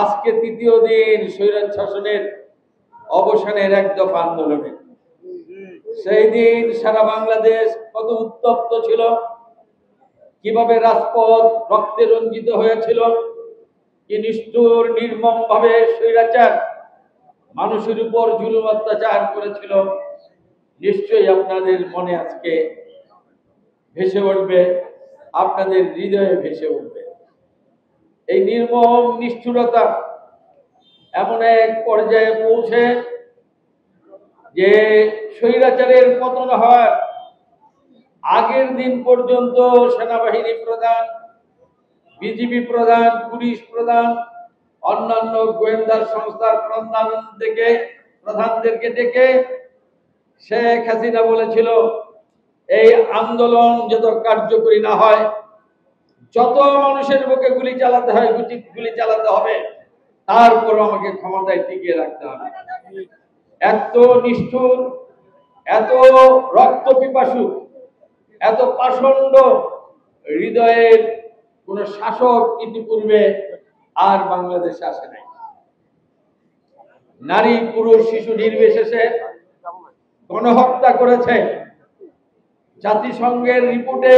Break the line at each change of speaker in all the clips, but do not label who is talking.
আজকে তৃতীয় দিন স্বৈরাজ শাসনের অবসানের এক দফা আন্দোলনে। সেই দিন সারা বাংলাদেশ কত উত্তপ্ত ছিল, কিভাবে রাজপথ রক্তে রঞ্জিত হয়েছিল, কি নিষ্ঠুর নির্মম ভাবে স্বৈরাচার মানুষের উপর জুলুম অত্যাচার করেছিল, নিশ্চয়ই আপনাদের মনে আজকে ভেসে উঠবে, আপনাদের হৃদয়ে ভেসে উঠবে। এই নির্মম নিষ্ঠুরতা এমন এক পর্যায়ে পৌঁছে যে স্বৈরাচারের পতন হওয়ার আগের দিন পর্যন্ত সেনাবাহিনী প্রধান, বিজিবি প্রধান, পুলিশ প্রধান, অন্যান্য গোয়েন্দা সংস্থার প্রধানদেরকে ডেকে শেখ হাসিনা বলেছিল, এই আন্দোলন যত কার্যকরী না হয়, যত মানুষের বুকে গুলি চালাতে হয় গুলি চালাতে হবে, তারপর আমাকে ক্ষমতায় টিকিয়ে রাখতে হবে। এত নিষ্ঠুর, এত রক্ত পিপাসু, এত পাষণ্ড হৃদয়ের কোন শাসক ইতিপূর্বে আর বাংলাদেশে আসে নাই। নারী পুরুষ শিশু নির্বিশেষে গণহত্যা করেছে। জাতিসংঘের রিপোর্টে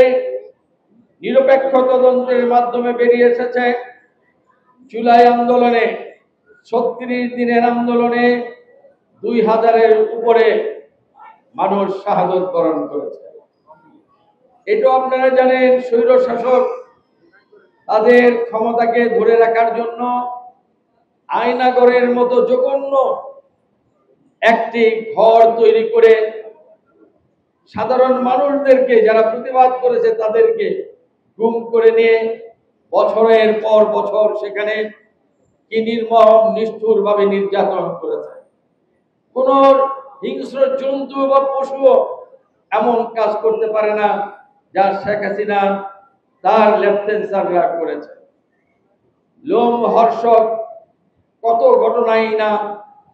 নিরপেক্ষ তদন্তের মাধ্যমে বেরিয়ে এসেছে, জুলাই আন্দোলনে ৩৬ দিনের আন্দোলনে ২০০০-এর উপরে মানুষ শাহাদত বরণ করেছে। এটা আপনারা জানেন, স্বৈর শাসক তাদের ক্ষমতাকে ধরে রাখার জন্য আয়নাগরের মতো জঘন্য একটি ঘর তৈরি করে সাধারণ মানুষদেরকে, যারা প্রতিবাদ করেছে তাদেরকে গুম করে নিয়ে বছরের পর বছর সেখানে কি নির্মম নিষ্ঠুর ভাবে নির্যাতন করেছে। কোন হিংস্র জন্তু বা পশুও এমন কাজ করতে পারে না যা শেখ হাসিনা তার লেফটেন্যান্টরা করেছে। লোমহর্ষক কত ঘটনাই না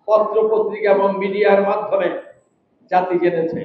পত্র পত্রিকা এবং মিডিয়ার মাধ্যমে জাতি জেনেছে।